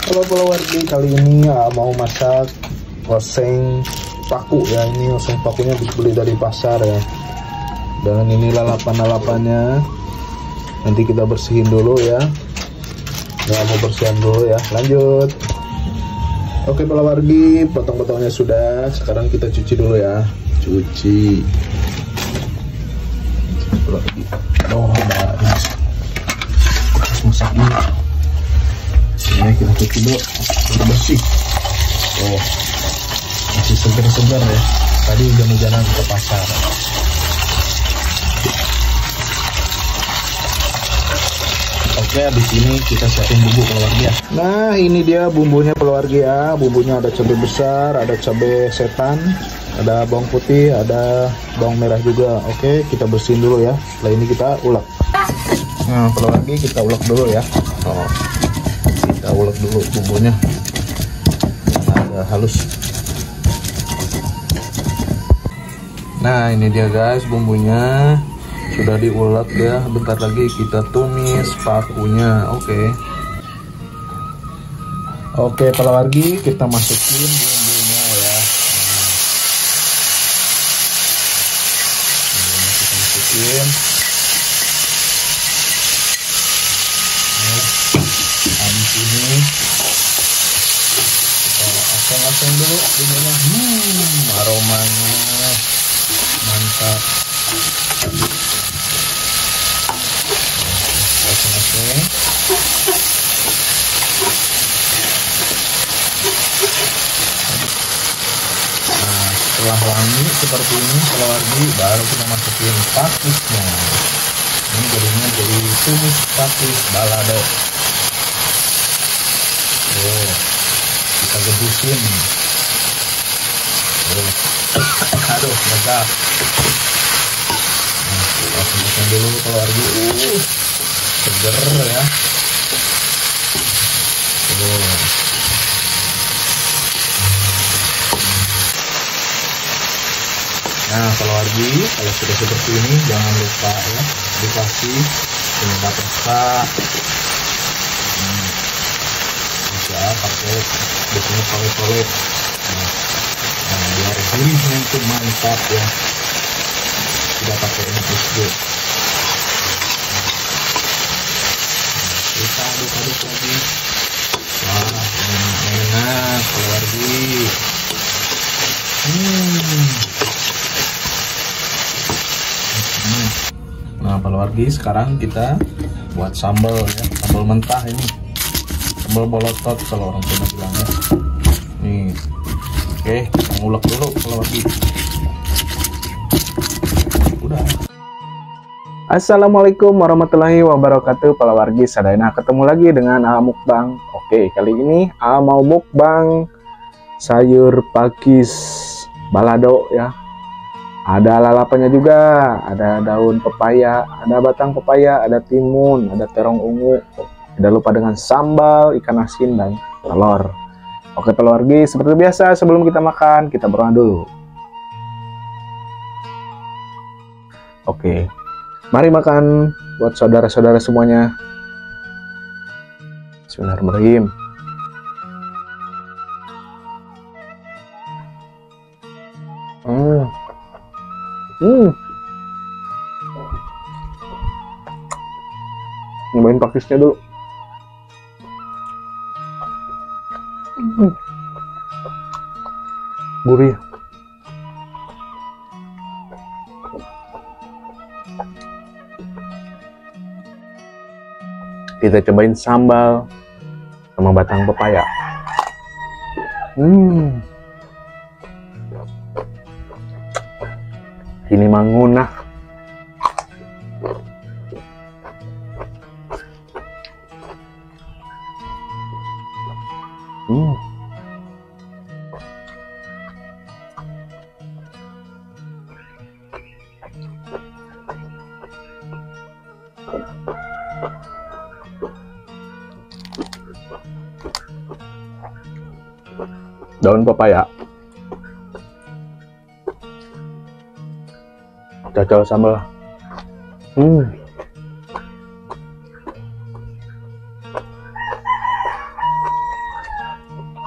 Halo Palawargi, kali ini mau masak oseng paku ya. Ini oseng pakunya dibeli dari pasar ya. Dan ini lalapan-lalapannya. Nanti kita bersihin dulu ya. Nggak mau bersihin dulu ya. Lanjut. Oke Palawargi, potong-potongnya sudah. Sekarang kita cuci dulu ya. Cuci. Oh, bagus. Masak ini. Ini kita cuci dulu, bersih. Oh, masih segar-segar ya. Tadi hujan-hujanan ke pasar. Oke, habis ini kita siapin bumbu Palawargi ya. Nah, ini dia bumbunya Palawargi ya. Bumbunya ada cabai besar, ada cabai setan, ada bawang putih, ada bawang merah juga. Oke, kita bersihin dulu ya. Setelah ini kita ulek. Nah, Palawargi kita ulek dulu ya. Oh, kita ulek dulu bumbunya agak halus. Nah, ini dia guys, bumbunya sudah diulek ya. Bentar lagi kita tumis pakunya. Oke Palawargi, kita masukin bumbunya ya. Kita masukin. Habis ini kita aseng-aseng dulu bumbunya. Aromanya mantap. Aseng-aseng. Nah, setelah wangi seperti ini Palawargi, baru kita masukin pakisnya. Ini jadinya jadi tumis pakis balado. Oh, kita gebusin. Oh. Aduh, meledak. Nah, kita masukkan dulu Palawargi. Seger ya. Oh. Nah Palawargi, kalau sudah seperti ini jangan lupa ya dikasih penyedap rasa. Bisa pakai, biasanya pakai tolet. Nah, biar gurihnya itu mantap ya. Tidak pakai MSG. Kita aduk-aduk lagi. Wah, enak Palawargi. Nah Palawargi, sekarang kita buat sambal ya, sambal mentah ini, sambal bolotot kalau orang Sunda bilangnya. Nih, oke, kita ngulek dulu Palawargi. Udah. Assalamualaikum warahmatullahi wabarakatuh Palawargi, sadayana ketemu lagi dengan A Mukbang. Oke, kali ini A mau mukbang sayur pakis balado ya. Ada lalapannya juga, ada daun pepaya, ada batang pepaya, ada timun, ada terong ungu. Tidak lupa dengan sambal, ikan asin, dan telur. Oke Palawargi, seperti biasa sebelum kita makan, kita berdoa dulu. Oke, mari makan buat saudara-saudara semuanya. Bismillahirrahmanirrahim. Nyobain pakisnya dulu. Gurih. Kita cobain sambal sama batang pepaya. Ini mangunah. Daun pepaya, cocok sambal.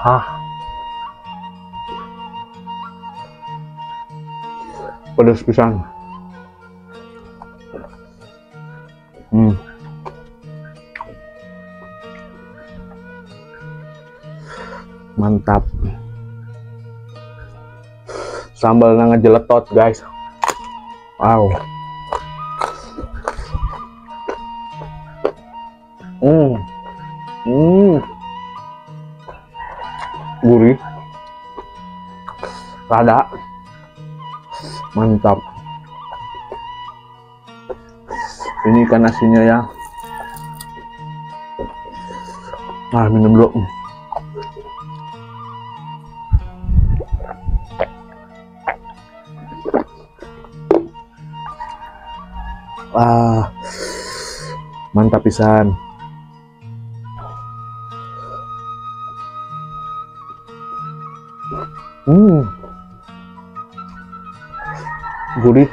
Hah, pedas pisan. Mantap. Sambalnya ngejeletot guys. Wow. Gurih. Rada. Mantap. Ini ikan asinnya ya. Nah, minum dulu. Mantap pisan. Gurih.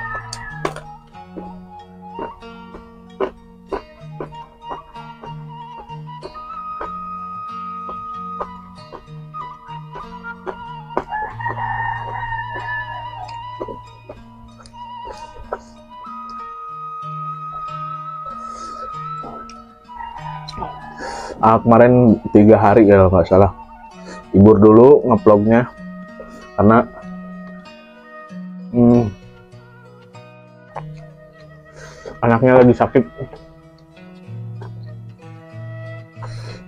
Kemarin 3 hari ya nggak salah libur dulu ngevlognya karena anaknya lagi sakit,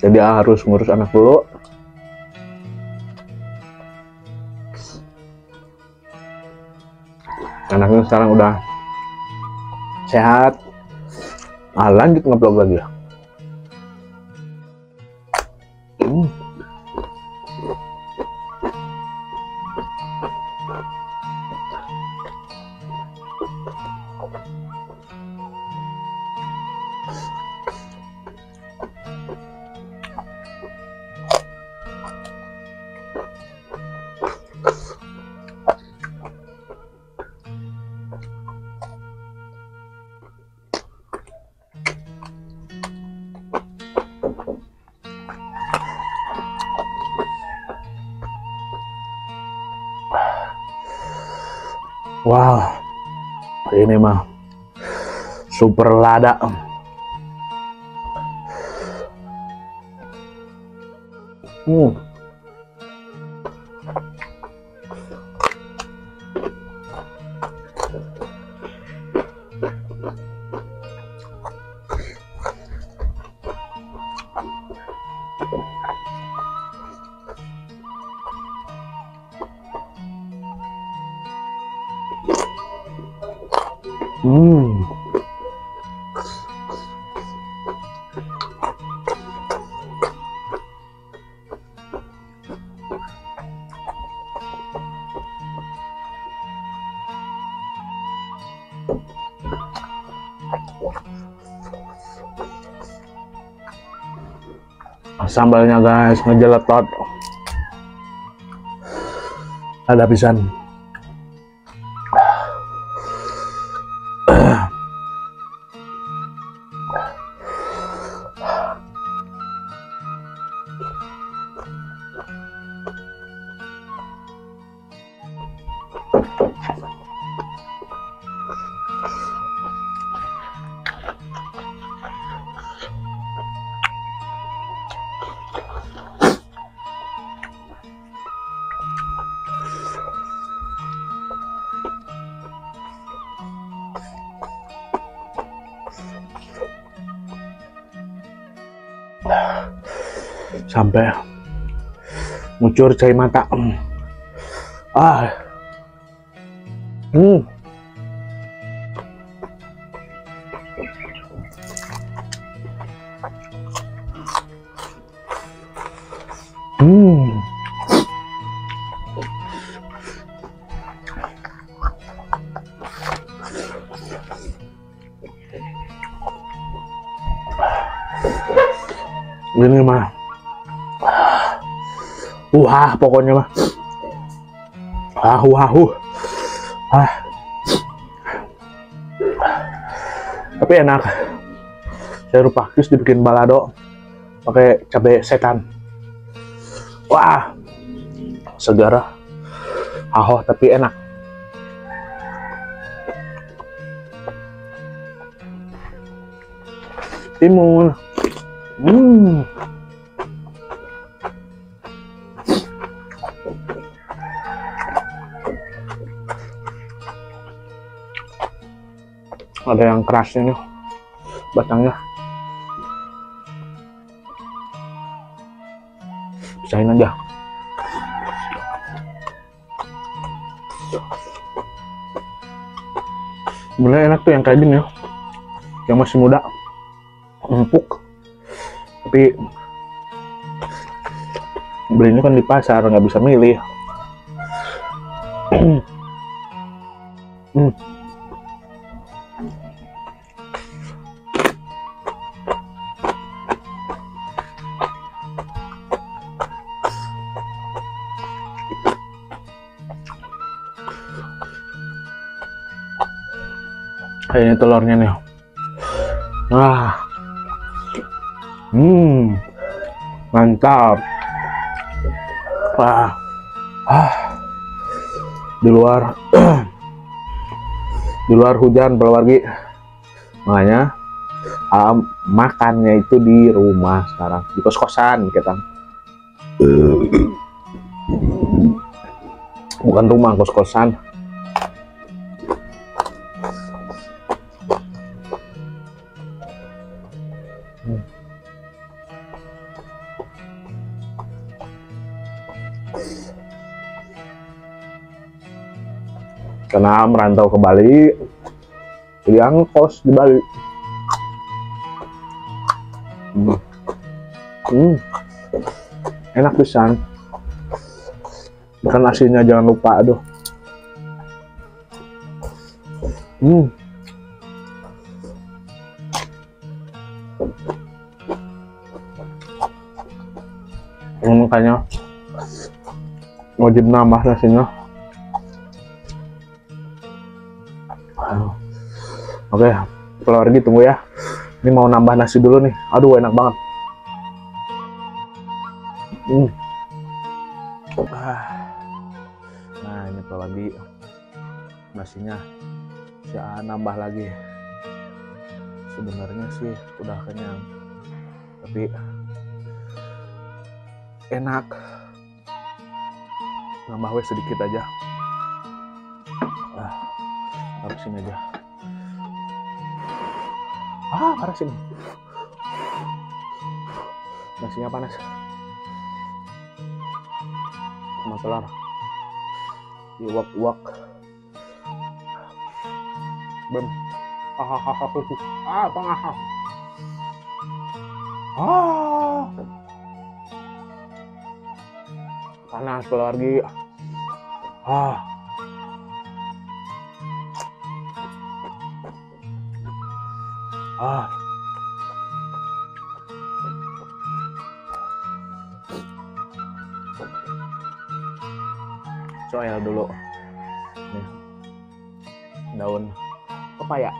jadi harus ngurus anak dulu. Anaknya sekarang udah sehat. Lanjut ngevlog lagi ya. Wow, ini mah super lada. Sambalnya guys ngejeletot, ada pisan. Sampai ngucur cai mata. Ini mah pokoknya mah tapi enak. Sayur pakis dibikin balado pakai cabai setan. Wah, segar, ahoh tapi enak. Timun. Ada yang kerasnya nih batangnya. Pisahin aja. Sebenarnya enak tuh yang kayak gini ya, yang masih muda, empuk. Tapi belinya kan di pasar, nggak bisa milih. Ini telurnya nih. Wah. Mantap. Wah. Di luar di luar hujan Palawargi. Makanya makannya itu di rumah sekarang, di kos-kosan kita. Bukan rumah, kos-kosan. Karena merantau ke Bali, jadi angkos di Bali. Enak pisan. Makan nasinya jangan lupa, aduh. Makanya wajib nambah nasinya. Oke, Palawargi tunggu ya. Ini mau nambah nasi dulu nih. Aduh, enak banget. Nah, ini Palawargi nasinya saya nambah lagi. Sebenarnya sih udah kenyang, tapi enak. Nambah sedikit aja. Harusin aja. Panas ini. Nasinya panas. Sama telur. Diuak-uak. Bem. Pangah. Panas Palawargi. Coel dulu. Nih. Daun pepaya.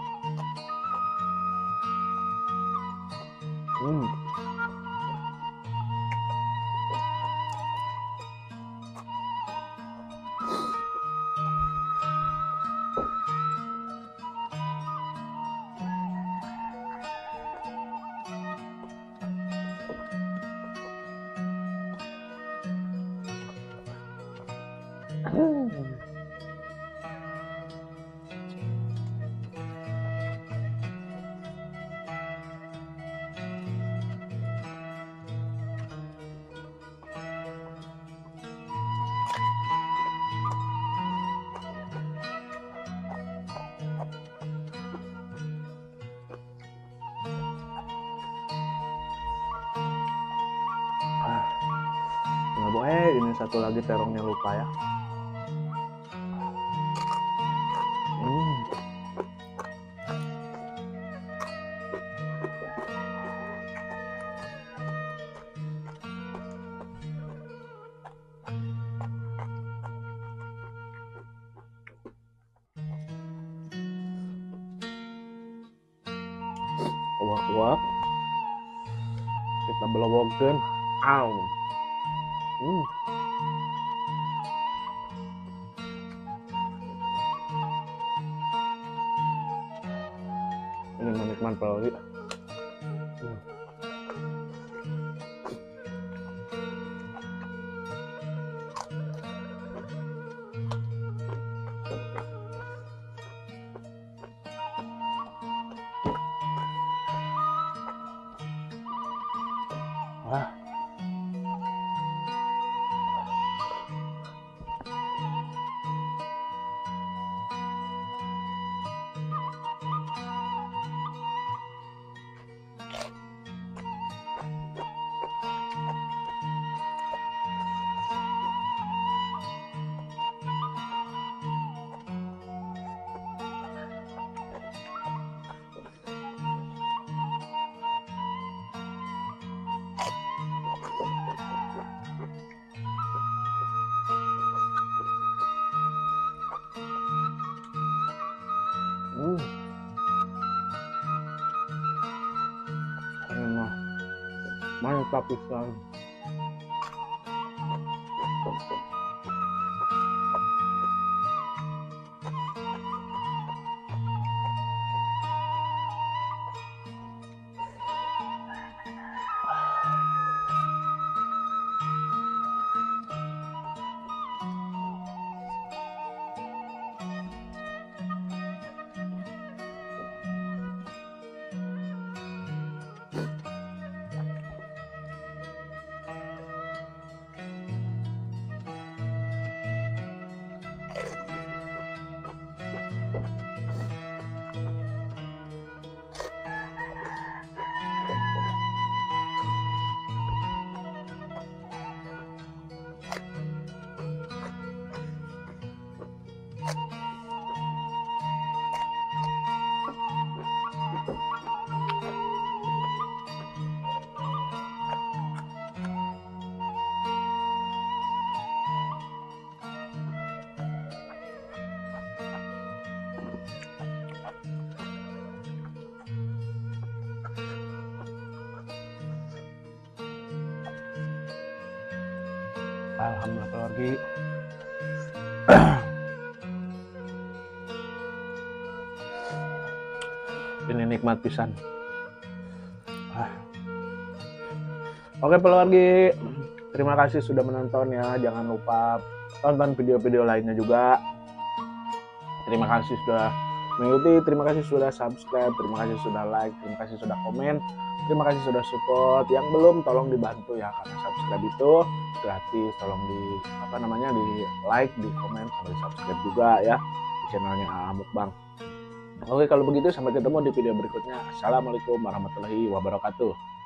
Ini satu lagi terongnya lupa ya. Uap-uap kita belobogkeun. Ini menikmati kalori. Wah. Enak, mantap pisan. Alhamdulillah keluarga. Ini nikmat pisan. Oke keluarga, terima kasih sudah menonton ya. Jangan lupa tonton video-video lainnya juga. Terima kasih sudah mengikuti, terima kasih sudah subscribe, terima kasih sudah like, terima kasih sudah komen, terima kasih sudah support. Yang belum tolong dibantu ya, karena subscribe itu gratis. Tolong di di like, di komen, sampai di subscribe juga ya di channelnya AA Mukbang. Oke kalau begitu sampai ketemu di video berikutnya. Assalamualaikum warahmatullahi wabarakatuh.